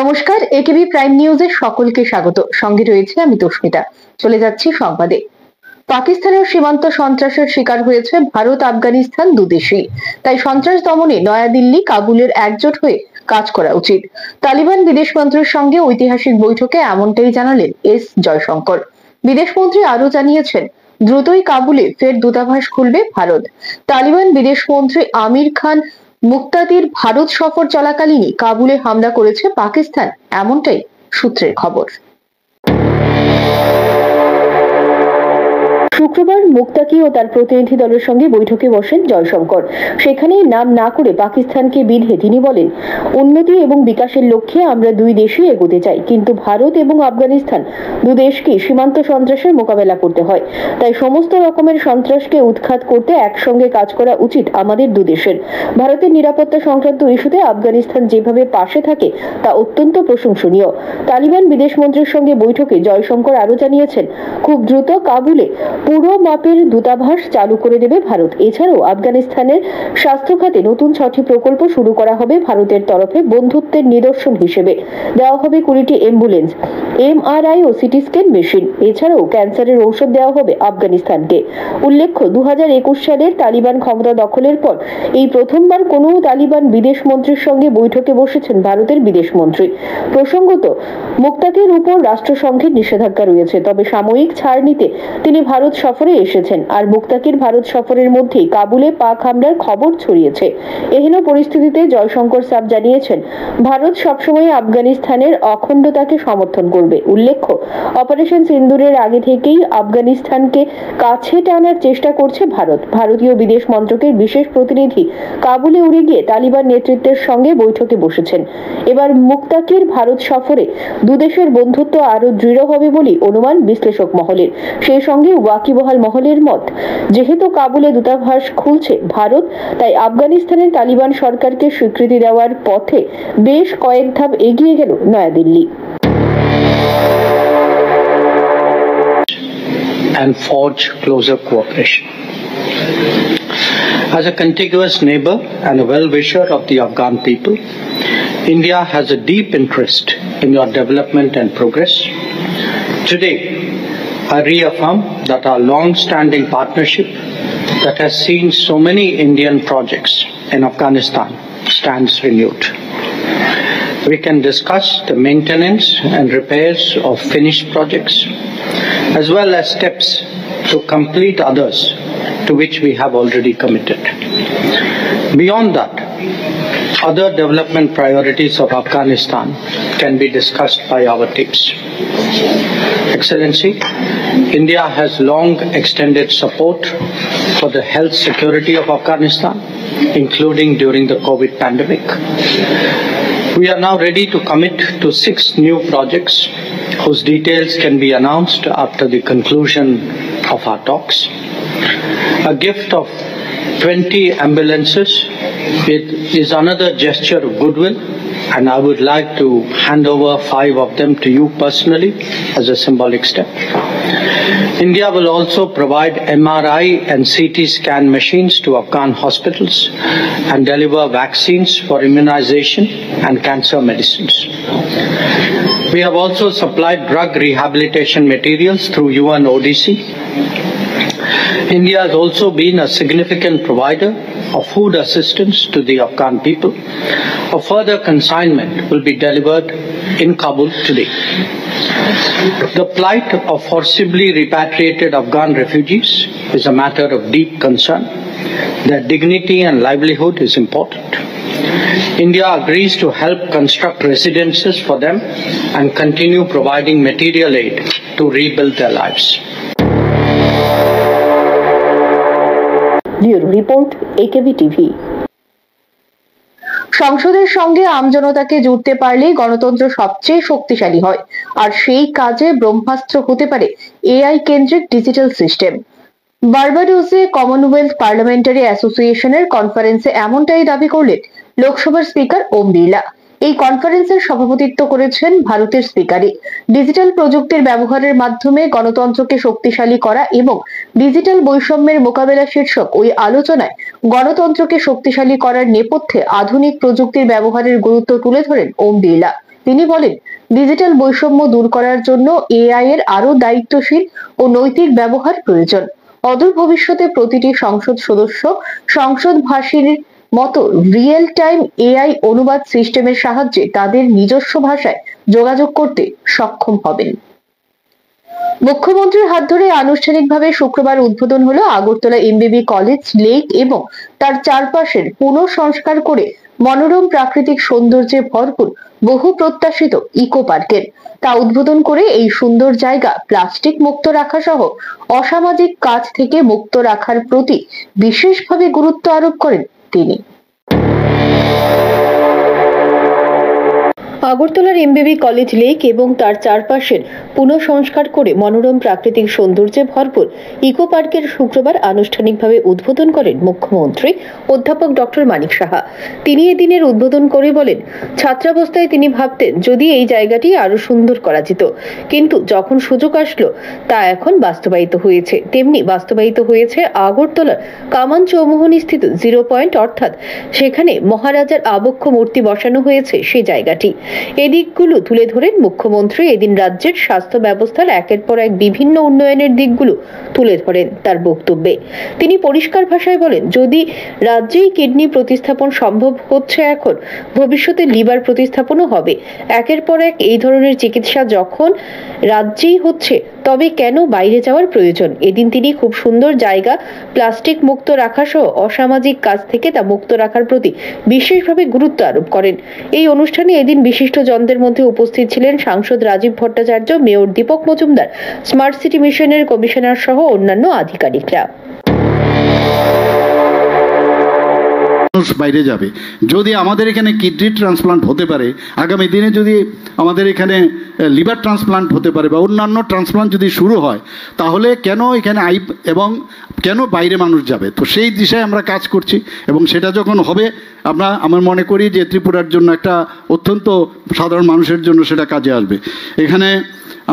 নমস্কার, একেবি প্রাইম নিউজে সকলকে স্বাগত। সঙ্গে রয়েছে আমি তস্মিতা। চলে যাচ্ছি সংবাদে। পাকিস্তানের সীমান্ত সন্ত্রাসের শিকার হয়েছে ভারত আফগানিস্তান দুদেশই। তাই সন্ত্রাস দমনে নয়াদিল্লি কাবুলের একজোট হয়ে কাজ করা উচিত। তালিবান বিদেশমন্ত্রীর সঙ্গে ঐতিহাসিক বৈঠকে এমনটাই জানালেন এস জয়শঙ্কর। বিদেশমন্ত্রী আরো জানিয়েছেন, দ্রুতই কাবুলে ফের দূতাবাস খুলবে ভারত। তালিবান বিদেশমন্ত্রী আমির খান মুক্তাদির ভারত সফর চলাকালীনই কাবুলে হামলা করেছে পাকিস্তান, এমনটাই সূত্রের খবর। শুক্রবার মুক্তাকি ও তার প্রতিনিধি দলের সঙ্গে বৈঠকে বসেন জয়শঙ্কর। সেখানে নাম না করে পাকিস্তানকে বিধে তিনি বলেন, উন্নতি এবং বিকাশের লক্ষ্যে আমরা দুই দেশই এগোতে চাই, কিন্তু ভারত এবং আফগানিস্তান দুদেশকে সীমান্ত সন্ত্রাসের মোকাবেলা করতে হয়। তাই সমস্ত রকমের সন্ত্রাসকে উৎখাত করতে একসঙ্গে কাজ করা উচিত আমাদের দুদেশের। ভারতের নিরাপত্তা সংক্রান্ত ইস্যুতে আফগানিস্তান যেভাবে পাশে থাকে তা অত্যন্ত প্রশংসনীয়। তালিবান বিদেশমন্ত্রীর সঙ্গে বৈঠকে জয়শঙ্কর আরো জানিয়েছেন, খুব দ্রুত কাবুলে পুরো মাপের দূতাবাস চালু করে দেবে ভারত। এছাড়াও আফগানিস্তানের স্বাস্থ্য খাতে নতুন 6টি প্রকল্প শুরু করা হবে ভারতের তরফে বন্ধুত্বের নিদর্শন হিসেবে। দেওয়া হবে 20টি অ্যাম্বুলেন্স, MRI ও সিটি স্ক্যান মেশিন। এছাড়াও ক্যান্সারের ঔষধ দেওয়া হবে আফগানিস্তানকে। উল্লেখ্য, 2021 সালের তালিবান ক্ষমতা দখলের পর এই প্রথমবার কোনো তালিবান বিদেশ মন্ত্রীর সঙ্গে বৈঠকে বসেছেন ভারতের বিদেশমন্ত্রী। প্রসঙ্গত, মুক্তাকির উপর রাষ্ট্রসংঘের নিষেধাজ্ঞা রয়েছে, তবে সাময়িক ছাড় নিতে তিনি ভারত সফরে এসেছেন। আর মুক্তাকির ভারত সফরের মধ্যেই কাবুলে পাক হামলার খবর ছড়িয়েছে। এহেন পরিস্থিতিতে জয়শঙ্কর সাফ জানিয়েছেন, ভারত সবসময় আফগানিস্তানের অখণ্ডতাকে সমর্থন করবে। উল্লেখ্য, অপারেশন সিন্দুরের আগে থেকেই আফগানিস্তানকে কাছে টানার চেষ্টা করছে ভারত। ভারতীয় বিদেশ মন্ত্রকের বিশেষ প্রতিনিধি কাবুলে উড়ে গিয়ে তালিবান নেতৃত্বের সঙ্গে বৈঠকে বসেছেন। এবার মুক্তাকির ভারত সফরে দুদেশের বন্ধুত্ব আরো দৃঢ় হবে বলেই অনুমান বিশ্লেষক মহলের। সেই সঙ্গে ওয়াকিবহাল মহলের মত, যেহেতু কাবুলে দূতাবাস খুলছে ভারত, তাই আফগানিস্তানের তালিবান সরকারকে স্বীকৃতি দেওয়ার পথে বেশ কয়েক ধাপ এগিয়ে গেল New Delhi. And forge closer cooperation. As a contiguous neighbor and a well-wisher of the Afghan people, India has a deep interest in your development and progress. Today, I reaffirm that our long-standing partnership that has seen so many Indian projects in Afghanistan stands renewed. We can discuss the maintenance and repairs of finished projects, as well as steps to complete others to which we have already committed. Beyond that, other development priorities of Afghanistan can be discussed by our teams. Excellency, India has long extended support for the health security of Afghanistan, including during the COVID pandemic. We are now ready to commit to 6 new projects whose details can be announced after the conclusion of our talks. A gift of 20 ambulances is another gesture of goodwill, and I would like to hand over 5 of them to you personally as a symbolic step. India will also provide MRI and CT scan machines to Afghan hospitals and deliver vaccines for immunization and cancer medicines. We have also supplied drug rehabilitation materials through UNODC. India has also been a significant provider of food assistance to the Afghan people. A further consignment will be delivered in Kabul today. The plight of forcibly repatriated Afghan refugees is a matter of deep concern. Their dignity and livelihood is important. India agrees to help construct residences for them and continue providing material aid to rebuild their lives. Bureau Report, AKB TV. সংসদের সঙ্গে আমজনতাকে জুড়তে পারলেই গণতন্ত্র সবচেয়ে শক্তিশালী হয়, আর সেই কাজে ব্রহ্মাস্ত্র হতে পারে AI কেন্দ্রিক ডিজিটাল সিস্টেম। বার্বাডোসে কমনওয়েলথ পার্লামেন্টারি অ্যাসোসিয়েশনের কনফারেন্সে এমনটাই দাবি করলেন লোকসভার স্পিকার ওম বিড়লা। এই কনফারেন্সের সভাপতিত্ব করেছেন ভারতের স্পিকারই। ডিজিটাল প্রযুক্তির ব্যবহারের মাধ্যমে গণতন্ত্রকে শক্তিশালী করা এবং ডিজিটাল বৈষম্যের মোকাবেলা শীর্ষক ওই আলোচনায় গণতন্ত্রকে শক্তিশালী করার নেপথ্যে আধুনিক প্রযুক্তির ব্যবহারের গুরুত্ব তুলে ধরেন ওম বিড়লা। তিনি বলেন, ডিজিটাল বৈষম্য দূর করার জন্য এআই এর আরো দায়িত্বশীল ও নৈতিক ব্যবহার প্রয়োজন। অদূর ভবিষ্যতে প্রতিটি সংসদ সদস্য সংসদ ভাষীর মতো রিয়েল টাইম এআই অনুবাদ সিস্টেমের সাহায্যে তাদের নিজস্ব ভাষায় যোগাযোগ করতে সক্ষম হবেন। মুখ্যমন্ত্রীর হাত ধরে আনুষ্ঠানিকভাবে শুক্রবার উদ্বোধন হলো আগরতলা এমবিবি কলেজ লেক এবং তার চারপাশের পুনঃসংস্কার করে মনোরম প্রাকৃতিক সৌন্দর্যে ভরপুর বহু প্রত্যাশিত ইকো পার্কের। তা উদ্বোধন করে এই সুন্দর জায়গা প্লাস্টিক মুক্ত রাখা সহ অসামাজিক কাজ থেকে মুক্ত রাখার প্রতি বিশেষভাবে গুরুত্ব আরোপ করেন তিনি। আগরতলার এমবিবি কলেজ লেক এবং তার চারপাশের পুনঃসংস্কার করে মনোরম প্রাকৃতিক সৌন্দর্যে ভরপুর ইকো পার্কের শুক্রবার আনুষ্ঠানিকভাবে উদ্বোধন করেন মুখ্যমন্ত্রী অধ্যাপক ডক্টর মানিক সাহা। তিনি এদিনের উদ্বোধন করে বলেন, ছাত্রাবস্থায় তিনি ভাবতেন যদি এই জায়গাটি আরো সুন্দর করা যেত, কিন্তু যখন সুযোগ আসলো তা এখন বাস্তবায়িত হয়েছে। তেমনি বাস্তবায়িত হয়েছে আগরতলার কামান চৌমুহনী স্থিত 0 পয়েন্ট, অর্থাৎ সেখানে মহারাজার আবক্ষ মূর্তি বসানো হয়েছে সেই জায়গাটি। এদিকগুলো তুলে ধরেন মুখ্যমন্ত্রী। এদিন রাজ্যের স্বাস্থ্য ব্যবস্থার একের পর এক বিভিন্ন উন্নয়নের দিকগুলো তুলে ধরেন তার বক্তব্যে। তিনি পরিষ্কার ভাষায় বলেন, যদি রাজ্যেই কিডনি প্রতিস্থাপন সম্ভব হচ্ছে এখন, ভবিষ্যতে লিভার প্রতিস্থাপনও হবে। একের পর এক এই ধরনের চিকিৎসা যখন রাজ্যেই হচ্ছে, তবে কেন বাইরে যাওয়ার প্রয়োজন? এদিন তিনি খুব সুন্দর জায়গা প্লাস্টিক মুক্ত রাখা সহ অসামাজিক কাজ থেকে তা মুক্ত রাখার প্রতি বিশেষভাবে গুরুত্ব আরোপ করেন। এই অনুষ্ঠানে এদিন বিশিষ্ট জনদের মধ্যে উপস্থিত ছিলেন সাংসদ Rajib Bhattacharya, mayor Dipak Majumdar, smart city মিশনের কমিশনার সহ অন্যান্য আধিকারিকরা। বাইরে যাবে, যদি আমাদের এখানে কিডনি ট্রান্সপ্লান্ট হতে পারে, আগামী দিনে যদি আমাদের এখানে লিভার ট্রান্সপ্লান্ট হতে পারে বা অন্যান্য ট্রান্সপ্লান্ট যদি শুরু হয়, তাহলে কেন এখানে এবং কেন বাইরে মানুষ যাবে? তো সেই দিশায় আমরা কাজ করছি এবং সেটা যখন হবে আমার মনে করি যে ত্রিপুরার জন্য একটা অত্যন্ত সাধারণ মানুষের জন্য সেটা কাজে আসবে। এখানে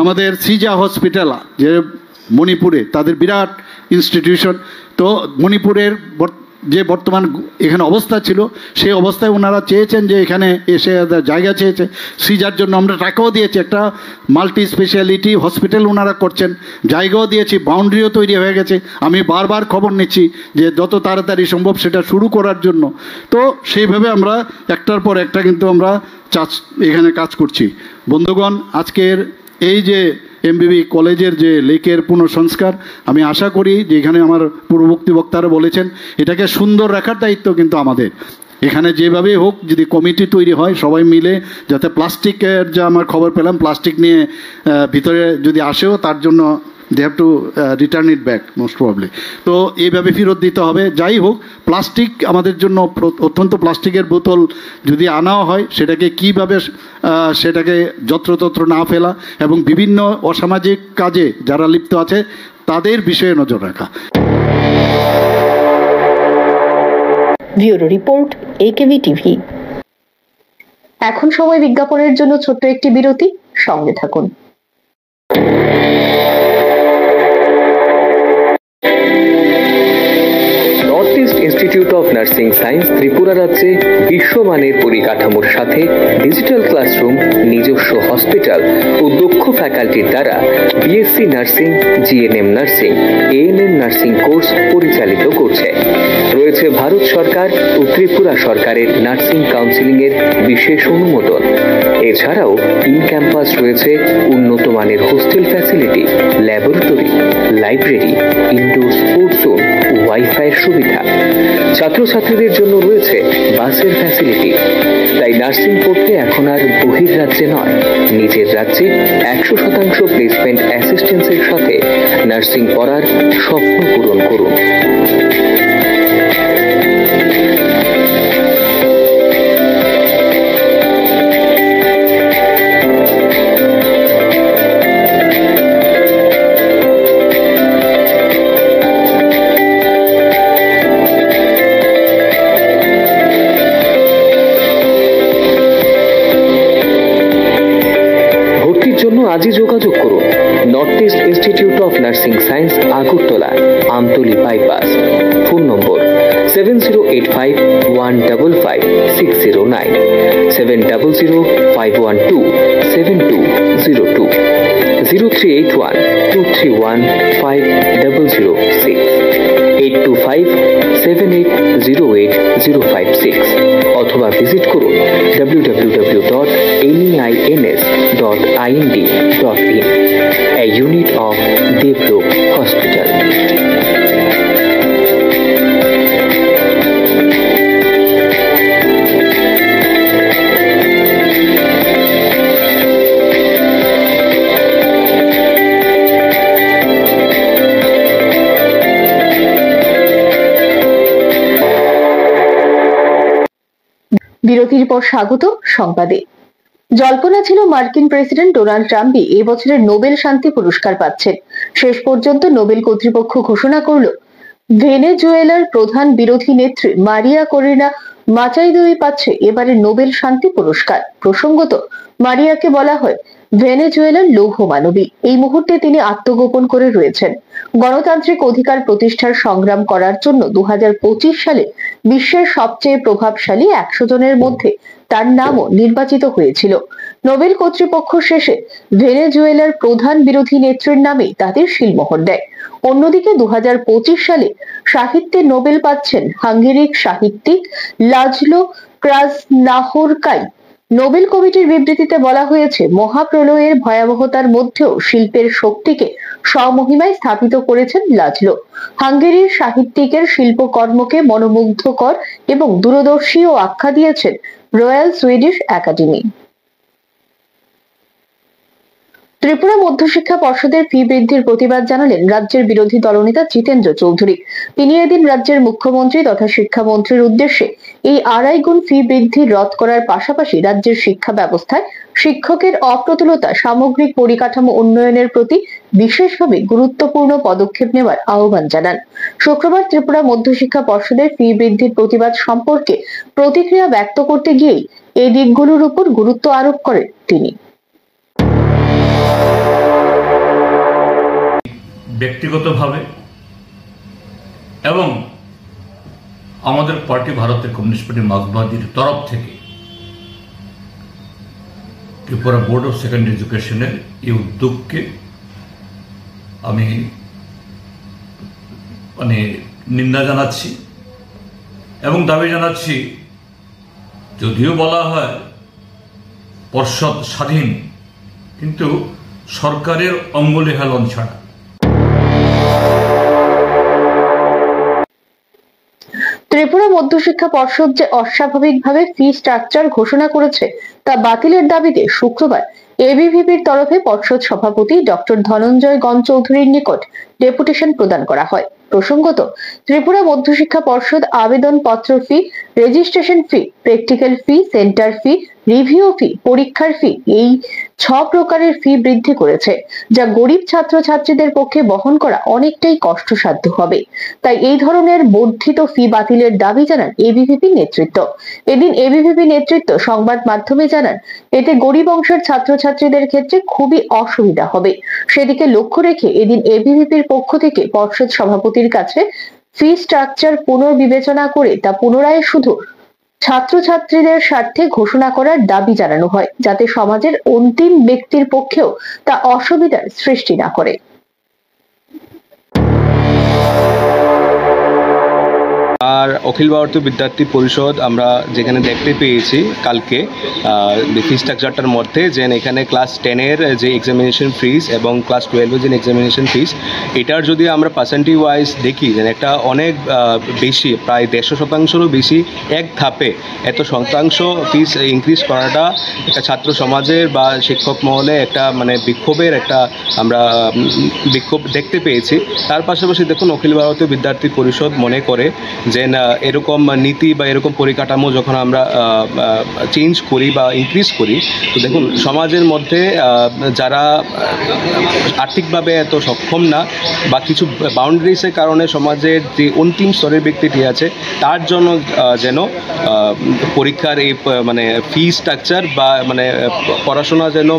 আমাদের সিজা হসপিটাল যে মণিপুরে, তাদের বিরাট ইনস্টিটিউশন, তো মণিপুরের যে বর্তমান এখানে অবস্থা ছিল সেই অবস্থায় ওনারা চেয়েছেন যে এখানে এসে জায়গা চেয়েছে। সিজার জন্য আমরা টাকাও দিয়েছি, একটা মাল্টি স্পেশালিটি হসপিটাল ওনারা করছেন, জায়গাও দিয়েছি, বাউন্ডারিও তৈরি হয়ে গেছে। আমি বারবার খবর নিচ্ছি যে যত তাড়াতাড়ি সম্ভব সেটা শুরু করার জন্য। তো সেইভাবে আমরা একটার পর একটা কিন্তু আমরা এখানে কাজ করছি। বন্ধুগণ, আজকের এই যে এমবিবি কলেজের যে লেকের পুনঃসংস্কার, আমি আশা করি যে এখানে আমার পূর্ববর্তী বক্তারা বলেছেন, এটাকে সুন্দর রাখার দায়িত্ব কিন্তু আমাদের। এখানে যেভাবেই হোক যদি কমিটি তৈরি হয় সবাই মিলে, যাতে প্লাস্টিকের, যা আমার খবর পেলাম প্লাস্টিক নিয়ে ভিতরে যদি আসেও, তার জন্য they have to return it back most probably. তো এইভাবে ফেরত দিতে হবে। যাই হোক, প্লাস্টিক আমাদের জন্য অত্যন্ত, প্লাস্টিকের বোতল যদি আনাও হয় সেটাকে কীভাবে সেটাকে যত্রতত্র না ফেলা এবং বিভিন্ন অসামাজিক কাজে যারা লিপ্ত আছে তাদের বিষয়ে নজর রাখা। Bureau report, AKV TV. এখন সময় বিজ্ঞাপনের জন্য ছোট্ট একটি বিরতি, সঙ্গে থাকুন। Institute of nursing science Tripura রাজ্যে বিশ্বমানের পরিকাঠামোর সাথে ডিজিটাল ক্লাসরুম, নিজস্ব হসপিটাল ও দক্ষ ফ্যাকাল্টির দ্বারা BSc nursing, GNM nursing, ANM nursing course পরিচালিত করছে। রয়েছে ভারত সরকার ও ত্রিপুরা সরকারের নার্সিং কাউন্সিলিং এর বিশেষ অনুমোদন। এছাড়াও ইন ক্যাম্পাস রয়েছে উন্নত মানের hostel facility, laboratory, library, indoor sports zone, ওয়াইফাইয়ের সুবিধা। ছাত্রছাত্রীদের জন্য রয়েছে বাসের ফ্যাসিলিটি। তাই নার্সিং পড়তে এখন আর বহির্রাজ্যে নয়, নিজের রাজ্যে 100% প্লেসমেন্ট অ্যাসিস্ট্যান্সের সাথে নার্সিং পড়ার স্বপ্ন পূরণ করুন। আজই যোগাযোগ করুন north east institute of nursing science, Agartala, Amtali bypass. Phone নম্বর 7085155609, 7005127202, 0381231506, 8257808056 অথবা ভিজিট করুন www.neins.ind.in, a unit of Devlook Hospital. বিরতির পর স্বাগত সংবাদে। জল্পনা ছিল মার্কিন প্রেসিডেন্ট ডোনাল্ড ট্রাম্পই এই বছরের নোবেল শান্তি পুরস্কার পাচ্ছেন। শেষ পর্যন্ত নোবেল কর্তৃপক্ষ ঘোষণা করল ভেনেজুয়েলার প্রধান বিরোধী নেত্রী মারিয়া করিনা মাচাইদোই পাচ্ছে এবারে নোবেল শান্তি পুরস্কার। প্রসঙ্গত, মারিয়াকে বলা হয় ভেনেজুয়েলার লৌহ মানবী। এই মুহূর্তে তিনি আত্মগোপন করে রয়েছেন। গণতান্ত্রিক অধিকার প্রতিষ্ঠার সংগ্রাম করার জন্য 2025 সালে বিশ্বের সবচেয়ে প্রভাবশালী 100 জনের মধ্যে তার নামও নির্বাচিত হয়েছিল। নোবেল কর্তৃপক্ষ শেষে ভেনেজুয়েলার প্রধান বিরোধী নেত্রীর নামে তাদের শিলমোহর দেয়। অন্যদিকে 2025 সালে সাহিত্যে নোবেল পাচ্ছেন হাঙ্গেরির সাহিত্যিক লাজলো ক্রাজনাহোরকাই। নোবেল কমিটির বিবৃতিতে বলা হয়েছে, মহাপ্রলয়ের ভয়াবহতার মধ্যেও শিল্পের শক্তিকে স্বমহিমায় স্থাপিত করেছেন লাজলো। হাঙ্গেরির সাহিত্যিকের শিল্পকর্মকে মনোমুগ্ধকর এবং দূরদর্শীও আখ্যা দিয়েছেন রয়্যাল সুইডিশ একাডেমি। ত্রিপুরা মধ্যশিক্ষা পর্ষদের ফি বৃদ্ধির প্রতিবাদ জানালেন রাজ্যের বিরোধী দলনেতা জিতেন্দ্র চৌধুরী। তিনি এদিন রাজ্যের মুখ্যমন্ত্রী তথা শিক্ষামন্ত্রীর উদ্দেশ্যে এই 2.5 গুণ ফি বৃদ্ধি রদ করার পাশাপাশি রাজ্যের শিক্ষা ব্যবস্থায় শিক্ষকের অপ্রতুলতা সামগ্রিক পরিকাঠামো উন্নয়নের প্রতি বিশেষভাবে গুরুত্বপূর্ণ পদক্ষেপ নেওয়ার আহ্বান জানান। শুক্রবার ত্রিপুরা মধ্যশিক্ষা পর্ষদের ফি বৃদ্ধির প্রতিবাদ সম্পর্কে প্রতিক্রিয়া ব্যক্ত করতে গিয়েই এই দিকগুলোর উপর গুরুত্ব আরোপ করেন তিনি। ব্যক্তিগতভাবে এবং আমাদের পার্টি ভারতের কমিউনিস্ট পার্টি মার্ক্সবাদীর তরফ থেকে ত্রিপুরা বোর্ড অফ সেকেন্ডারি এডুকেশনের এই উদ্যোগকে আমি নিন্দা জানাচ্ছি এবং দাবি জানাচ্ছি। যদিও বলা হয় পর্ষদ স্বাধীন, কিন্তু সরকারের অঙ্গুলি হেলন ছাড়া। ত্রিপুরা মধ্যশিক্ষা পর্ষদ যে অস্বাভাবিকভাবে ফি স্ট্রাকচার ঘোষণা করেছে তা বাতিলের দাবিতে শুক্রবার এবিভিপির তরফে পর্ষদ সভাপতি ডক্টর ধনঞ্জয় গণ চৌধুরীর নিকট ডেপুটেশন প্রদান করা হয়। প্রসঙ্গত, ত্রিপুরা মধ্যশিক্ষা পর্ষদ আবেদন পত্র ফি, রেজিস্ট্রেশন ফি, প্র্যাকটিক্যাল ফি, সেন্টার ফি, রিভিউ ফি, পরীক্ষার ফি এই 6 প্রকারের ফি বৃদ্ধি করেছে, যা গরিব ছাত্রছাত্রীদের পক্ষে বহন করা অনেকটাই কষ্টসাধ্য হবে। তাই এই ধরনের বর্ধিত ফি বাতিলের দাবি জানান এবিভিপি নেতৃত্ব। এদিন এবিভিপি নেতৃত্ব সংবাদ মাধ্যমে জানান, এতে গরিব অংশের ছাত্রছাত্রীদের ক্ষেত্রে খুবই অসুবিধা হবে। সেদিকে লক্ষ্য রেখে এদিন এবিভিপির পক্ষ থেকে পর্ষদ সভাপতির কাছে ফি স্ট্রাকচার পুনর্বিবেচনা করে তা পুনরায় শুধু ছাত্রছাত্রীদের স্বার্থে ঘোষণা করার দাবি জানানো হয়, যাতে সমাজের অন্তিম ব্যক্তির পক্ষেও তা অসুবিধার সৃষ্টি না করে। আর অখিল ভারতীয় বিদ্যার্থী পরিষদ আমরা যেখানে দেখতে পেয়েছি কালকে ফি স্ট্রাকচারটার মধ্যে যে এখানে ক্লাস 10-এর যে এক্সামিনেশন ফিস এবং ক্লাস 12-এর যে এক্সামিনেশন ফিস, এটার যদি আমরা পার্সেন্টেজ ওয়াইজ দেখি যে একটা অনেক বেশি, প্রায় 150% বেশি এক ধাপে এত শতাংশ ফিস ইনক্রিজ করাটা একটা ছাত্র সমাজের বা শিক্ষক মহলে একটা বিক্ষোভের একটা আমরা বিক্ষোভ দেখতে পেয়েছি। তার পাশাপাশি দেখুন, অখিল ভারতীয় বিদ্যার্থী পরিষদ মনে করে যে এরকম নীতি বা এরকম পরিকাঠামো যখন আমরা চেঞ্জ করি বা ইনক্রিজ করি, তো দেখুন সমাজের মধ্যে যারা আর্থিকভাবে এত সক্ষম না বা কিছু বাউন্ডারিসের কারণে সমাজের যে অন্তিম স্তরের ব্যক্তিটি আছে তার জন্য যেন পরীক্ষার এই ফি স্ট্রাকচার বা পড়াশোনা যেন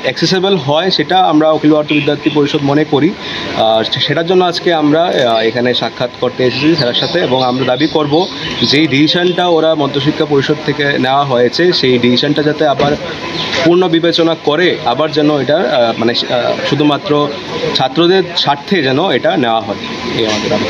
অ্যাক্সেসেবল হয়, সেটা আমরা অখিল ভারতীয় বিদ্যার্থী পরিষদ মনে করি। সেটার জন্য আজকে আমরা এখানে সাক্ষাৎ করতে এসেছি স্যারের সাথে এবং এবং আমরা দাবি করব যেই ডিসিশনটা ওরা মধ্যশিক্ষা পরিষদ থেকে নেওয়া হয়েছে সেই ডিসিশনটা যাতে আবার পূর্ণ বিবেচনা করে আবার যেন এটা মানে শুধুমাত্র ছাত্রদের স্বার্থে যেন এটা নেওয়া হয়, এই আমাদের দাবি।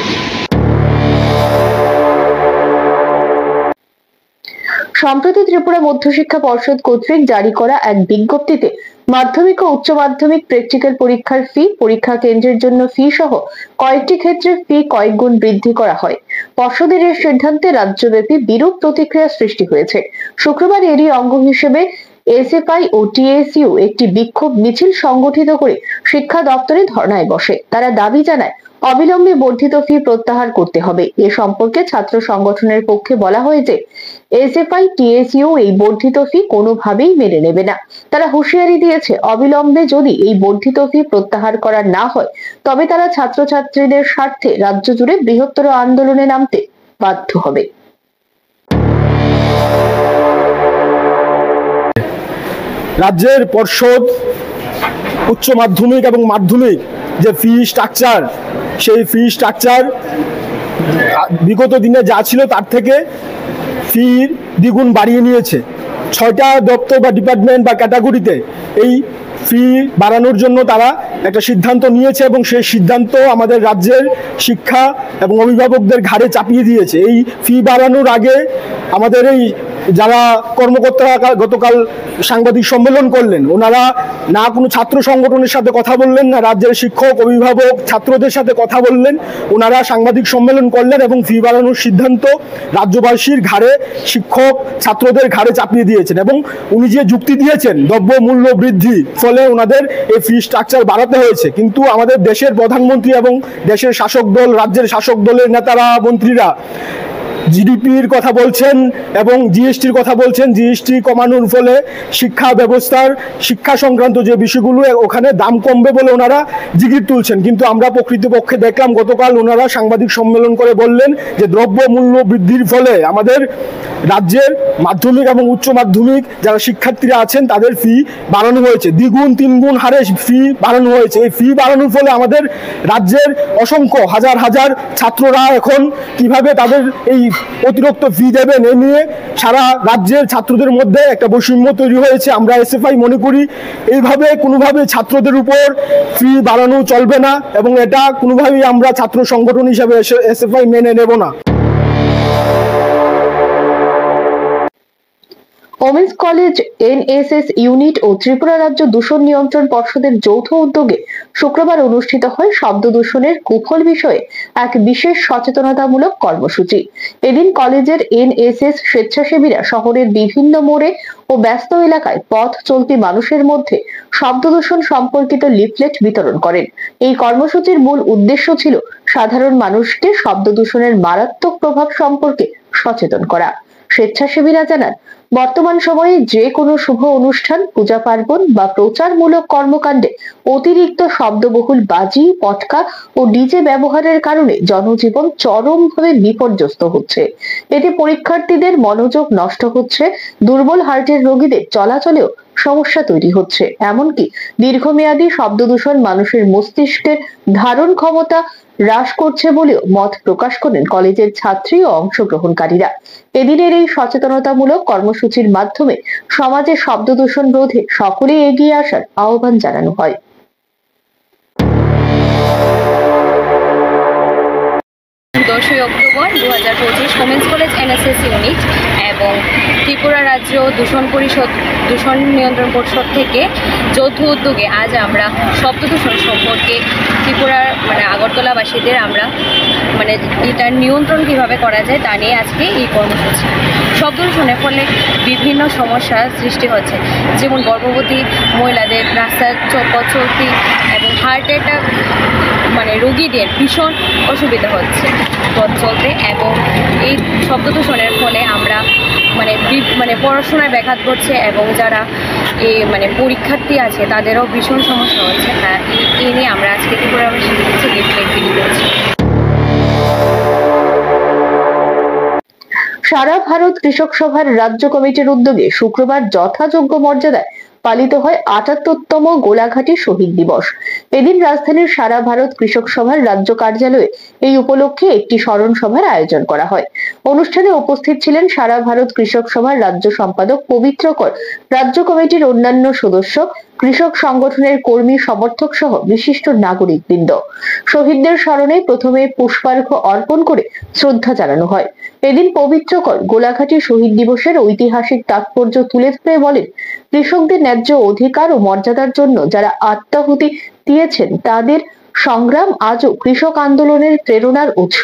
সম্প্রতি ত্রিপুরা মধ্যশিক্ষা পর্ষদ কর্তৃক জারি করা এক বিজ্ঞপ্তিতে মাধ্যমিক ও উচ্চ মাধ্যমিক প্র্যাকটিক্যাল পরীক্ষার ফি, পরীক্ষা কেন্দ্রের জন্য ফি সহ কয়েকটি ক্ষেত্রে ফি কয়েক গুণ বৃদ্ধি করা হয়। পর্ষদের এই সিদ্ধান্তে রাজ্যব্যাপী বিরূপ প্রতিক্রিয়া সৃষ্টি হয়েছে। শুক্রবার এরই অঙ্গ হিসেবে এসএফআই ও টিএসইউ একটি বিক্ষোভ মিছিল সংগঠিত করে শিক্ষা দপ্তরে ধর্নায় বসে। তারা দাবি জানায় অবিলম্বে বর্ধিত ফি প্রত্যাহার করতে হবে। এ সম্পর্কে ছাত্র সংগঠনের পক্ষে বলা হয়েছে এসএফআই টিএসইউ এই বর্ধিত ফি কোনোভাবেই মেনে নেবে না। তারা হুঁশিয়ারি দিয়েছে অবিলম্বে যদি এই বর্ধিত ফি প্রত্যাহার করা না হয় তবে তারা ছাত্রছাত্রীদের স্বার্থে রাজ্য জুড়ে বৃহত্তর আন্দোলনে নামতে বাধ্য হবে। রাজ্যের পর্ষদ উচ্চ মাধ্যমিক এবং মাধ্যমিক যে ফি স্ট্রাকচার, সেই ফি স্ট্রাকচার বিগত দিনে যা ছিল তার থেকে ফি দ্বিগুণ বাড়িয়ে নিয়েছে। 6টা দপ্তর বা ডিপার্টমেন্ট বা ক্যাটাগরিতে এই ফি বাড়ানোর জন্য তারা একটা সিদ্ধান্ত নিয়েছে এবং সেই সিদ্ধান্ত আমাদের রাজ্যের শিক্ষা এবং অভিভাবকদের ঘাড়ে চাপিয়ে দিয়েছে। এই ফি বাড়ানোর আগে আমাদের এই যারা কর্মকর্তারা গতকাল সাংবাদিক সম্মেলন করলেন, ওনারা না কোনো ছাত্র সংগঠনের সাথে কথা বললেন, না রাজ্যের শিক্ষক অভিভাবক ছাত্রদের সাথে কথা বললেন। ওনারা সাংবাদিক সম্মেলন করলেন এবং ফি বাড়ানোর সিদ্ধান্ত রাজ্যবাসীর ঘাড়ে, শিক্ষক ছাত্রদের ঘাড়ে চাপিয়ে দিয়েছেন। এবং উনি যে যুক্তি দিয়েছেন দ্রব্য মূল্য বৃদ্ধি, ফলে ওনাদের এই ফি স্ট্রাকচার বাড়াতে হয়েছে। কিন্তু আমাদের দেশের প্রধানমন্ত্রী এবং দেশের শাসক দল, রাজ্যের শাসক দলের নেতারা, মন্ত্রীরা জিডিপির কথা বলছেন এবং জিএসটির কথা বলছেন। জিএসটি কমানোর ফলে শিক্ষা ব্যবস্থার, শিক্ষা সংক্রান্ত যে বিষয়গুলো ওখানে দাম কমবে বলে ওনারা জিগির তুলছেন। কিন্তু আমরা প্রকৃতপক্ষে দেখলাম গতকাল ওনারা সাংবাদিক সম্মেলন করে বললেন যে দ্রব্য মূল্য বৃদ্ধির ফলে আমাদের রাজ্যের মাধ্যমিক এবং উচ্চ মাধ্যমিক যারা শিক্ষার্থীরা আছেন তাদের ফি বাড়ানো হয়েছে, দ্বিগুণ তিনগুণ হারে ফি বাড়ানো হয়েছে। এই ফি বাড়ানোর ফলে আমাদের রাজ্যের অসংখ্য হাজার হাজার ছাত্ররা এখন কিভাবে তাদের এই অতিরিক্ত ফি দেবেন, এ নিয়ে সারা রাজ্যের ছাত্রদের মধ্যে একটা বৈষম্য তৈরি হয়েছে। আমরা এসএফআই মনে করি এইভাবে কোনোভাবে ছাত্রদের উপর ফি বাড়ানো চলবে না এবং এটা কোনোভাবেই আমরা ছাত্র সংগঠন হিসেবে এসএফআই মেনে নেব না। ওমেন্স কলেজ, এনএসএস ইউনিট ও ত্রিপুরা রাজ্য দূষণ নিয়ন্ত্রণ পর্ষদের যৌথ উদ্যোগে শুক্রবার অনুষ্ঠিত হয় শব্দ দূষণের কুফল বিষয়ে এক বিশেষ সচেতনতামূলক কর্মসূচি। এদিন কলেজের এনএসএস স্বেচ্ছাসেবীরা শহরের বিভিন্ন মোড়ে ও ব্যস্ত এলাকায় পথ চলতি মানুষের মধ্যে শব্দ দূষণ সম্পর্কিত লিফলেট বিতরণ করেন। এই কর্মসূচির মূল উদ্দেশ্য ছিল সাধারণ মানুষকে শব্দ দূষণের মারাত্মক প্রভাব সম্পর্কে সচেতন করা। স্বেচ্ছাসেবীরা জানান, বর্তমান সময়ে যে কোনো শুভ অনুষ্ঠান, পূজা পার্বণ বা প্রচারমূলক কর্মকাণ্ডে অতিরিক্ত শব্দবহুল বাজি, পটকা ও ডিজে ব্যবহারের কারণে জনজীবন চরমভাবে বিপর্যস্ত হচ্ছে। এতে পরীক্ষার্থীদের মনোযোগ নষ্ট হচ্ছে, দুর্বল হার্টের রোগীদের চলাচলেও সমস্যা তৈরি হচ্ছে। এমনকি দীর্ঘমেয়াদী শব্দ দূষণ মানুষের মস্তিষ্কের ধারণ ক্ষমতা হ্রাস করছে বলেও মত প্রকাশ করেন কলেজের ছাত্রী ও অংশগ্রহণকারীরা। এদিনের এই সচেতনতামূলক কর্মসূচির মাধ্যমে সমাজে শব্দ দূষণ রোধে সকলে এগিয়ে আসার আহ্বান জানানো হয়। 10 October 2025 women's college NSS unit এবং ত্রিপুরা রাজ্য দূষণ নিয়ন্ত্রণ পরিষদ থেকে যৌথ উদ্যোগে আজ আমরা শব্দ দূষণ সম্পর্কে ত্রিপুরার আগরতলাবাসীদের আমরা এটার নিয়ন্ত্রণ কিভাবে করা যায় তা নিয়ে আজকে এই কর্মসূচি। শব্দ দূষণের ফলে বিভিন্ন সমস্যার সৃষ্টি হচ্ছে, যেমন গর্ভবতী মহিলাদের রাস্তায় পথ চলতি এবং হার্ট অ্যাটাক রোগীদের ভীষণ অসুবিধা হচ্ছে পথ চলতে। এবং এই শব্দ দূষণের ফলে আমরা পড়াশোনায় ব্যাঘাত ঘটছে এবং যারা এই পরীক্ষার্থী আছে তাদেরও ভীষণ সমস্যা হচ্ছে। এই নিয়ে আমরা আজকে ত্রিপুরাবাসী লিফলেট বিলি করছি। সারা ভারত কৃষক সভার রাজ্য কমিটির উদ্যোগে শুক্রবার যথাযোগ্য মর্যাদায় পালিত হয় ৭৮তম গোলাঘাটি শহীদ দিবস। এদিন রাজধানীর সারা ভারত কৃষক সভার রাজ্য কার্যালয়ে এই উপলক্ষে একটি স্মরণ সভার আয়োজন করা হয়। অনুষ্ঠানে উপস্থিত ছিলেন সারা ভারত কৃষক সভার রাজ্য সম্পাদক পবিত্র কর, রাজ্য কমিটির অন্যান্য সদস্য, কৃষক সংগঠনের কর্মী সমর্থক সহ বিশিষ্ট নাগরিকবৃন্দ। শহীদদের স্মরণে প্রথমে পুষ্পার্ঘ্য অর্পণ করে শ্রদ্ধা জানানো হয়। এদিন পবিত্র কর গোলাঘাটি শহীদ দিবসের ঐতিহাসিক তাৎপর্য তুলে ধরে বলেন, কৃষকদের ন্যায্য অধিকার ও মর্যাদার জন্য যারা আত্মাহুতি দিয়েছেন তাদের সংগ্রাম আজও কৃষক আন্দোলনের প্রেরণার উৎস।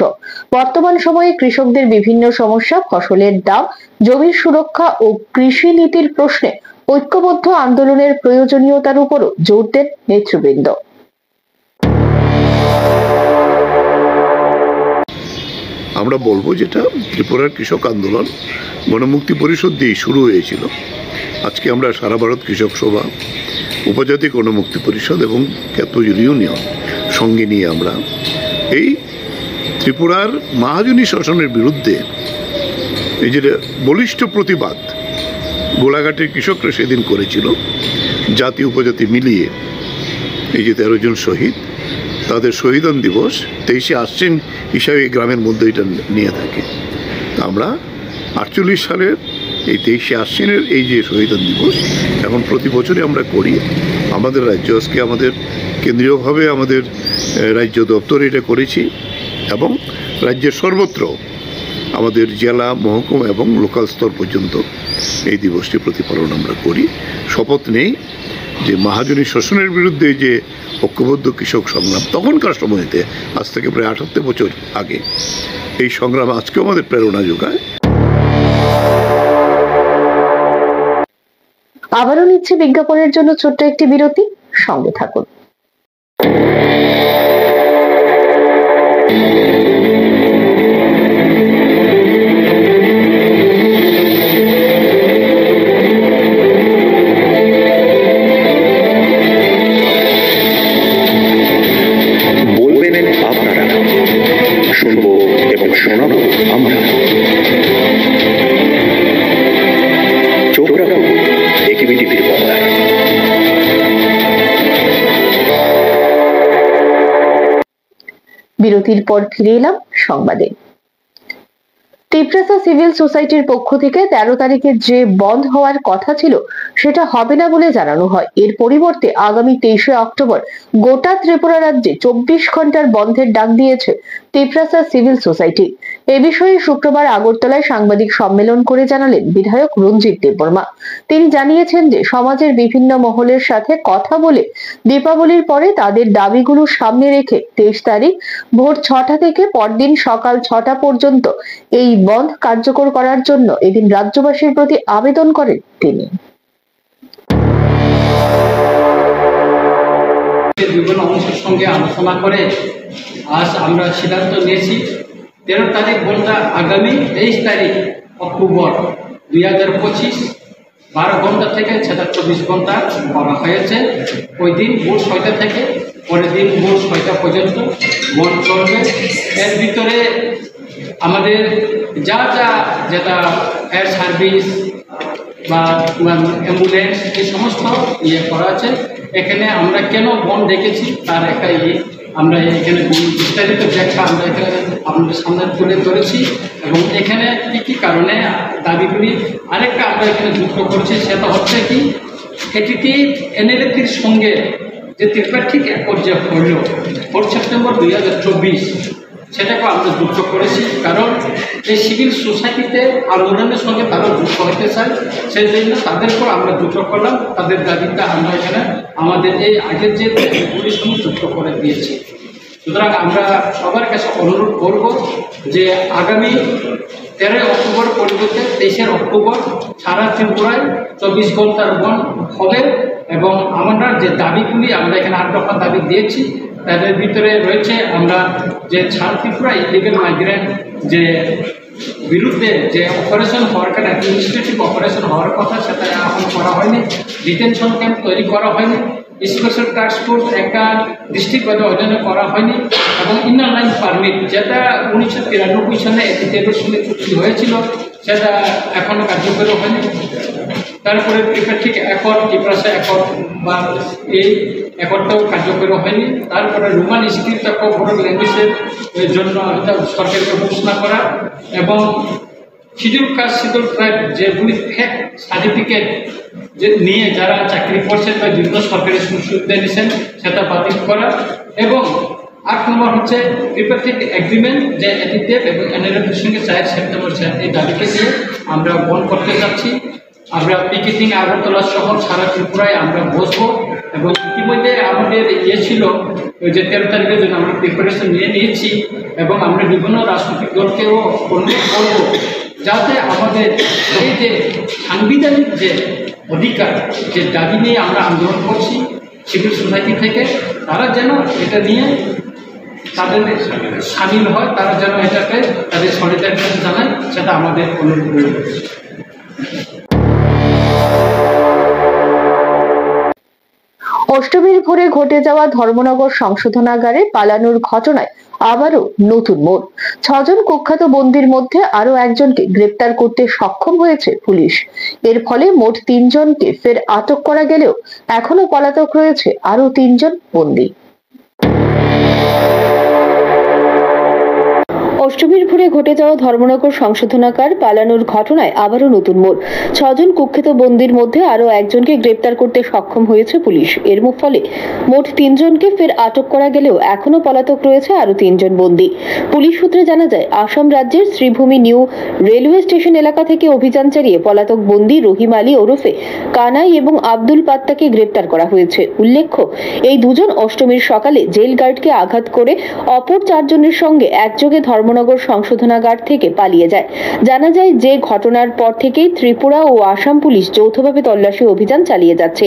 বর্তমান সময়ে কৃষকদের বিভিন্ন সমস্যা, ফসলের দাম, জমির সুরক্ষা ও কৃষি নীতির প্রশ্নে ঐক্যবদ্ধ আন্দোলনের প্রয়োজনীয়তার উপরও জোর দেন নেতৃবৃন্দ। আমরা বলবো যেটা ত্রিপুরার কৃষক আন্দোলন গণমুক্তি পরিষদ দিয়ে শুরু হয়েছিল। আজকে আমরা সারা ভারত কৃষক সভা, উপজাতি গণমুক্তি পরিষদ এবং খ্যাত ইউনিয়ন সঙ্গে নিয়ে আমরা এই ত্রিপুরার মহাজনী শাসনের বিরুদ্ধে এই যে বলিষ্ঠ প্রতিবাদ গোলাঘাটের কৃষকরা সেদিন করেছিল, জাতি উপজাতি মিলিয়ে এই যে 13 জন শহীদ, তাদের শহীদান দিবস 23শে আশ্বিন হিসাবে এই গ্রামের মধ্যে এটা নিয়ে থাকে। আমরা 48 সালের এই 23শে আশ্বিনের এই যে শহীদান দিবস এখন প্রতি বছরই আমরা করি। আমাদের রাজ্য আজকে আমাদের কেন্দ্রীয়ভাবে আমাদের রাজ্য দপ্তরে এটা করেছি এবং রাজ্যের সর্বত্র আমাদের জেলা, মহকুমা এবং লোকাল স্তর পর্যন্ত এই দিবসটি প্রতিপালন আমরা করি। শপথ নেই যে মহাজনী শোষণের বিরুদ্ধে যে ঐক্যবদ্ধ কৃষক সংগ্রাম তখনকার সময়তে, আজ থেকে প্রায় 78 বছর আগে, এই সংগ্রাম আজকেও আমাদের প্রেরণা যোগায়। আবারও নিচ্ছে বিজ্ঞাপনের জন্য ছোট্ট একটি বিরতি, সঙ্গে থাকুন। বিরতির পর ফিরে এলাম সংবাদে। টিপ্রাসা সিভিল সোসাইটির পক্ষ থেকে 13 তারিখে যে বন্ধ হওয়ার কথা ছিল সেটা হবে না বলে জানানো হয়। এর পরিবর্তে আগামী 23শে অক্টোবর গোটা ত্রিপুরা রাজ্যে 24 ঘন্টার বন্ধের ডাক দিয়েছে টিপ্রাসা সিভিল সোসাইটি। এ বিষয়ে শুক্রবার আগরতলায় সাংবাদিক সম্মেলন করে জানালেন বিধায়ক রঞ্জিত দেববর্মা। তিনি জানিয়েছেন যে সমাজের বিভিন্ন মহলের সাথে কথা বলে দীপাবলির পরে তাদের দাবিগুলো সামনে রেখে 23 তারিখ ভোর 6টা থেকে পরদিন সকাল 6টা পর্যন্ত এই বন্ধ কার্যকর করার জন্য এদিন রাজ্যবাসীর প্রতি আবেদন করেন তিনি। বিভিন্ন অংশের সঙ্গে আলোচনা করে আজ আমরা সিদ্ধান্ত নিয়েছি 13 তারিখ বলটা আগামী 23 তারিখ অক্টোবর 2025 12 ঘন্টা থেকে সেটা 24 ঘন্টা করা হয়েছে। ওই দিন ভোর 6টা থেকে পরের দিন ভোর 6টা পর্যন্ত বন্ধ চলবে। এর ভিতরে আমাদের যেটা এয়ার সার্ভিস বা অ্যাম্বুলেন্স এই সমস্ত করা আছে। এখানে আমরা কেন বন্ধ রেখেছি তার একটা আমরা এখানে বিস্তারিত ব্যাখ্যা আমরা এখানে আমাদের সামনে তুলে ধরেছি এবং এখানে কী কী কারণে দাবিগুলি আরেকটা আমরা এখানে যুক্ত করছি। সেটা হচ্ছে কি, এটিটি এনএলএপির সঙ্গে যে ত্রিপাক্ষিক অ্যাকর্ড যে হল 4 সেপ্টেম্বর 2024 সেটাকে আমরা যুক্ত করেছি। কারণ এই সিভিল সোসাইটিতে আন্দোলনের সঙ্গে তারা যুক্ত হতে চায়, সেই জন্য তাদেরকেও আমরা যুক্ত করলাম। তাদের দাবিটা আমরা এখানে আমাদের এই আগের যে দাবিগুলির সঙ্গে যুক্ত করে দিয়েছি। সুতরাং আমরা সবার কাছে অনুরোধ করব যে আগামী 13 অক্টোবর পরিবর্তে 23 অক্টোবর সারা ত্রিপুরায় 24 ঘন্টার বন্ধ হবে এবং আমরা যে দাবিগুলি আমরা এখানে 8 দফা দাবি দিয়েছি তাদের ভিতরে রয়েছে আমরা যে ত্রিপুরা ইলিগাল মাইগ্রেন্ট যে বিরুদ্ধে যে অপারেশন হওয়ার কথা, অ্যাডমিনিস্ট্রেটিভ অপারেশন হওয়ার কথা, সেটা এখন করা হয়নি। ডিটেনশন ক্যাম্প তৈরি করা হয়নি। স্পেশাল টাস্ক ফোর্স একটা ডিস্ট্রিক্টভাবে অর্জনে করা হয়নি এবং ইনার লাইন পারমিট যেটা 1993 সালে এটির সঙ্গে চুক্তি হয়েছিল সেটা এখনও কার্যকরী হয়নি। তারপরে ত্রিপাঠিক অ্যাকর্ড, ত্রিপ্রাসা অ্যাকর্ড বা এই অ্যাকর্ডটাও কার্যকরী হয়নি। তারপরে রোমান স্ক্রিপ্ট বোর্ড ল্যাঙ্গুয়েজের জন্য এটা সরকারকে ঘোষণা করা এবং শিডিউল কাস্ট শিডিউল ট্রাইব যেগুলি ফেক সার্টিফিকেট যে নিয়ে যারা চাকরি করছেন বা বিভিন্ন সরকারি সুবিধা নিচ্ছেন সেটা বাতিল করা এবং 8 নম্বর হচ্ছে ত্রিপাঠিক এগ্রিমেন্ট যে এটিএফ এবং এনএলএফের সঙ্গে 4 সেপ্টেম্বর এই দাবিকে নিয়ে আমরা বন্ধ করতে যাচ্ছি। আমরা পিকেটিং আগরতলা সহ সারা ত্রিপুরায় আমরা বসবো এবং ইতিমধ্যে আমাদের ছিল যে 13 তারিখের জন্য আমরা প্রিপারেশন নিয়েছি এবং আমরা বিভিন্ন রাজনৈতিক দলকেও অনুরোধ করব যাতে আমাদের এই যে সাংবিধানিক যে অধিকার যে দাবি নিয়ে আমরা আন্দোলন করছি সিভিল সোসাইটি থেকে তারা যেন এটা নিয়ে তাদের সামিল হয়, তারা যেন এটাকে তাদের সলিডারিটি জানায়, সেটা আমাদের অনুরোধ রয়েছে। অষ্টমীর ভোরে ঘটে যাওয়া ধর্মনগর সংশোধনাগারে পালানোর ঘটনায় আবারও নতুন মোড়। 6 জন কুখ্যাত বন্দীর মধ্যে আরো একজনকে গ্রেপ্তার করতে সক্ষম হয়েছে পুলিশ। এর ফলে মোট 3 জনকে ফের আটক করা গেলেও এখনো পলাতক রয়েছে আরো 3 জন বন্দী। অষ্টমীর ভোরে ঘটে যাওয়া ধর্মনগর সংশোধনাগার পালানোর ঘটনায় আবারও নতুন মোড়। 6 জন কুখ্যাত বন্দীর মধ্যে আরো একজনকে গ্রেপ্তার করতে সক্ষম হয়েছে পুলিশ। এর ফলে মোট 3 জনকে ফের আটক করা গেলেও এখনো পলাতক রয়েছে আরো 3 জন বন্দী। পুলিশ সূত্রে জানা যায়, আসাম রাজ্যের শ্রীভূমি নিউ রেলওয়ে স্টেশন এলাকা থেকে অভিযান চালিয়ে পলাতক বন্দী রহিম আলী ওরফে কানাই এবং আব্দুল পাত্তাকে গ্রেপ্তার করা হয়েছে। উল্লেখ্য, এই দুজন অষ্টমীর সকালে জেল গার্ডকে আঘাত করে অপর 4 জনের সঙ্গে একযোগে ধর্মনগর সংশোধনাগার থেকে পালিয়ে যায়। জানা যায় যে ঘটনার পর থেকেই ত্রিপুরা ও আসাম পুলিশ যৌথভাবে তল্লাশি অভিযান চালিয়ে যাচ্ছে।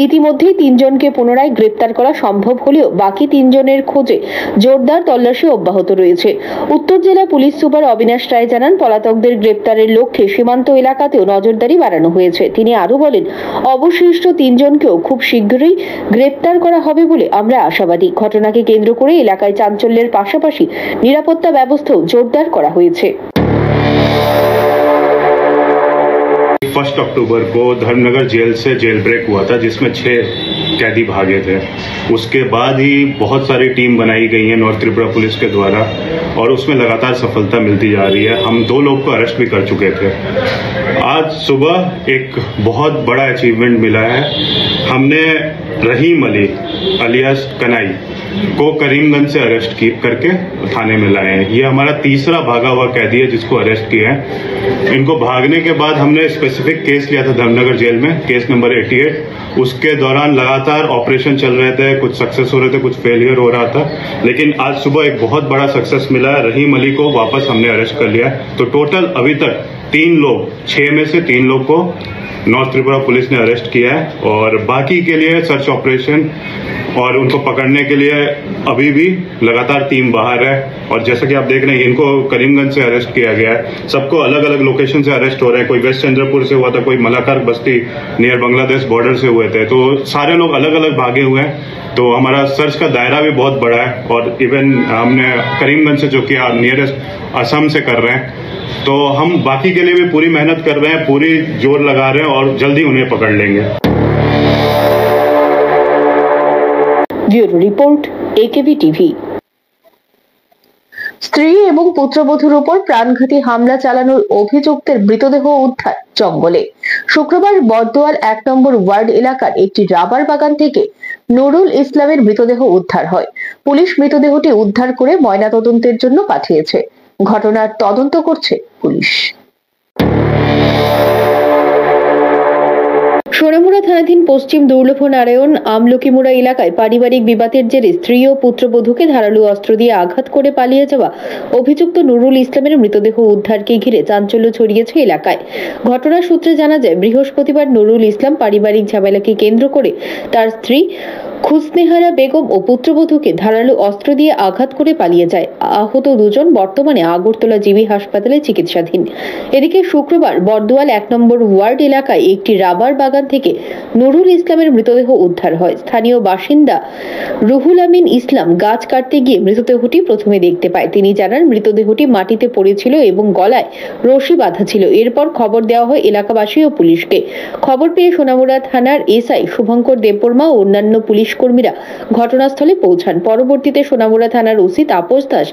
ইতিমধ্যেই 3 জনকে পুনরায় গ্রেপ্তার করা সম্ভব হলেও বাকি 3 জনের খোঁজে জোরদার তল্লাশি অব্যাহত রয়েছে। উত্তর জেলা পুলিশ সুপার অবিনাশ রায় জানান, পলাতকদের গ্রেপ্তারের লক্ষ্যে সীমান্ত এলাকাতেও নজরদারি বাড়ানো হয়েছে। তিনি আরো বলেন, অবশিষ্ট 3 জনকেও খুব শীঘ্রই গ্রেপ্তার করা হবে বলে আমরা আশাবাদী। ঘটনাকে কেন্দ্র করে এলাকায় চাঞ্চল্যের পাশাপাশি নিরাপত্তা ব্যবস্থা জোরদার করা হয়েছে। 1 अक्टूबर को धर्मनगर जेल से जेल ब्रेक हुआ था जिसमें 6 कैदी भागे थे। उसके बाद ही बहुत सारी टीम बनाई गई है नॉर्थ त्रिपुरा पुलिस के द्वारा और उसमें लगातार सफलता मिलती जा रही है। हम 2 लोग को अरेस्ट भी कर चुके थे। आज सुबह एक बहुत बड़ा अचीवमेंट मिला है। हमने रहीम अली अलियास कनाई को करीमगंज से अरेस्ट करके थाने में लाए हैं। ये हमारा तीसरा भागा हुआ कैदी है जिसको अरेस्ट किया है। इनको भागने के बाद हमने स्पेसिफिक केस लिया था धर्मनगर जेल में, केस नंबर 88। उसके दौरान लगातार ऑपरेशन चल रहे थे, कुछ सक्सेस हो रहे थे, कुछ फेलियर हो रहा था, लेकिन आज सुबह एक बहुत बड़ा सक्सेस मिला है। रहीम अली को वापस हमने अरेस्ट कर लिया। तो टोटल अभी तक 3 लोग, 6 में से 3 लोग को नॉर्थ त्रिपुरा पुलिस ने अरेस्ट किया है और बाकी के लिए सर्च ऑपरेशन और उनको पकड़ने के लिए अभी भी लगातार टीम बाहर है। और जैसा कि आप देख रहे हैं, इनको करीमगंज से अरेस्ट किया गया है। सबको अलग अलग लोकेशन से अरेस्ट हो रहे हैं। कोई वेस्ट चंद्रपुर से हुआ था, कोई मलाकार बस्ती नियर बांग्लादेश बॉर्डर से हुए थे। तो सारे लोग अलग अलग भागे हुए हैं। तो हमारा सर्च का दायरा भी बहुत बड़ा है और इवन हमने करीमगंज से जो किया नियरेस्ट असम से कर रहे हैं। तो हम बाकी के लिए भी पूरी मेहनत कर रहे हैं, पूरी जोर लगा रहे हैं और जल्दी उन्हें पकड़ लेंगे। Bureau report, AKB TV. স্ত্রী এবং পুত্রবধূর উপর প্রাণঘাতী হামলা চালানোর অভিযুক্তের মৃতদেহ উদ্ধার জঙ্গলে। শুক্রবার বর্দোয়ার 1 নম্বর ওয়ার্ড এলাকার একটি রাবার বাগান থেকে নুরুল ইসলামের মৃতদেহ উদ্ধার হয়। পুলিশ মৃতদেহটি উদ্ধার করে ময়নাতদন্তের জন্য পাঠিয়েছে। ঘটনার তদন্ত করছে পুলিশ। সোনামুড়া থানাধীন পশ্চিম দুর্লভ নারায়ণ আমলকিমুড়া এলাকায় পারিবারিক বিবাদের জেরে স্ত্রী ও পুত্রবধূকে ধারালো অস্ত্র দিয়ে আঘাত করে পালিয়ে যাওয়া অভিযুক্ত নুরুল ইসলামের মৃতদেহ উদ্ধারকে ঘিরে চাঞ্চল্য ছড়িয়েছে এলাকায়। ঘটনার সূত্রে জানা যায়, বৃহস্পতিবার নুরুল ইসলাম পারিবারিক ঝামেলাকে কেন্দ্র করে তার স্ত্রী খুসনেহারা বেগম ও পুত্রবধূকে ধারালো অস্ত্র দিয়ে আঘাত করে পালিয়ে যায়। আহত দুজন বর্তমানে আগরতলা জিবি হাসপাতালে চিকিৎসাধীন। এদিকে শুক্রবার বরদোয়াল 1 নম্বর ওয়ার্ড এলাকায় একটি রাবার বাগান থেকে নুরুল ইসলামের মৃতদেহ উদ্ধার হয়। স্থানীয় বাসিন্দা রুহুল আমিন ইসলাম গাছ কাটতে গিয়ে মৃতদেহটি প্রথমে দেখতে পায়। তিনি জানান মৃতদেহটি মাটিতে পড়েছিল এবং গলায় রশি বাঁধা ছিল। এরপর খবর দেওয়া হয় এলাকাবাসী ও পুলিশকে। খবর পেয়ে সোনামুড়া থানার এসআই শুভঙ্কর দেববর্মা ও অন্যান্য পুলিশ কর্মীরা ঘটনাস্থলে পৌঁছান। পরবর্তীতে সোনামুড়া থানার ওসি তাপস দাস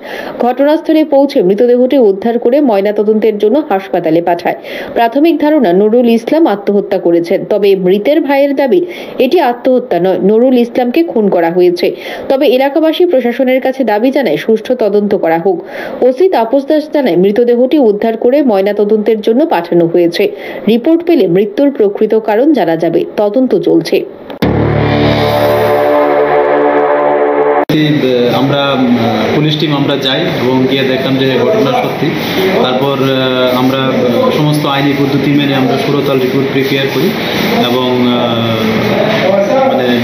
ঘটনাস্থলে পৌঁছে মৃতদেহটি উদ্ধার করে ময়নাতদন্তের জন্য হাসপাতালে পাঠায়। প্রাথমিক ধারণা নুরুল ইসলাম আত্মহত্যা করেছেন, তবে মৃতের ভাইয়ের দাবি এটি আত্মহত্যা নয়, নুরুল ইসলামকে খুন করা হয়েছে। তবে এলাকাবাসী প্রশাসনের কাছে দাবি জানায় সুষ্ঠু তদন্ত করা হোক। ওসি তাপস দাস জানায় মৃতদেহটি উদ্ধার করে ময়নাতদন্তের জন্য পাঠানো হয়েছে। রিপোর্ট পেলে মৃত্যুর প্রকৃত কারণ জানা যাবে। তদন্ত চলছে। আমরা পুলিশ টিম আমরা যাই এবং গিয়ে দেখলাম যে ঘটনা সত্যি। তারপর আমরা সমস্ত আইনি পদ্ধতি মেনে আমরা সুরতল রিপোর্ট প্রিপেয়ার করি এবং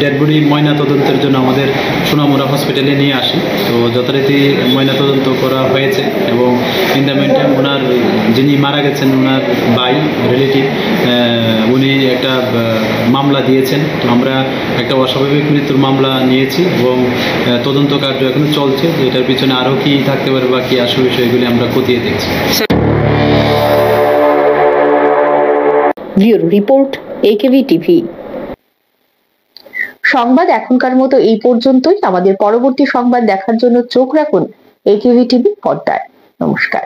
ডেড বডি ময়না তদন্তের জন্য আমাদের সোনামুড়া হসপিটালে নিয়ে আসি। তো যথারীতি ময়না তদন্ত করা হয়েছে এবং ইন দ্য মেন টাইম ওনার যিনি মারা গেছেন ওনার ভাই রিলেটিভ উনি একটা মামলা দিয়েছেন। তো আমরা একটা অস্বাভাবিক মৃত্যুর মামলা নিয়েছি এবং তদন্ত কার্য এখনো চলছে। এটার পিছনে আরও কি থাকতে পারে বা কি আসল বিষয়গুলি আমরা খতিয়ে দেখছি। Bureau report AKV TV. সংবাদ এখনকার মতো এই পর্যন্তই। আমাদের পরবর্তী সংবাদ দেখার জন্য চোখ রাখুন একেভি টিভি পর্দায়। নমস্কার।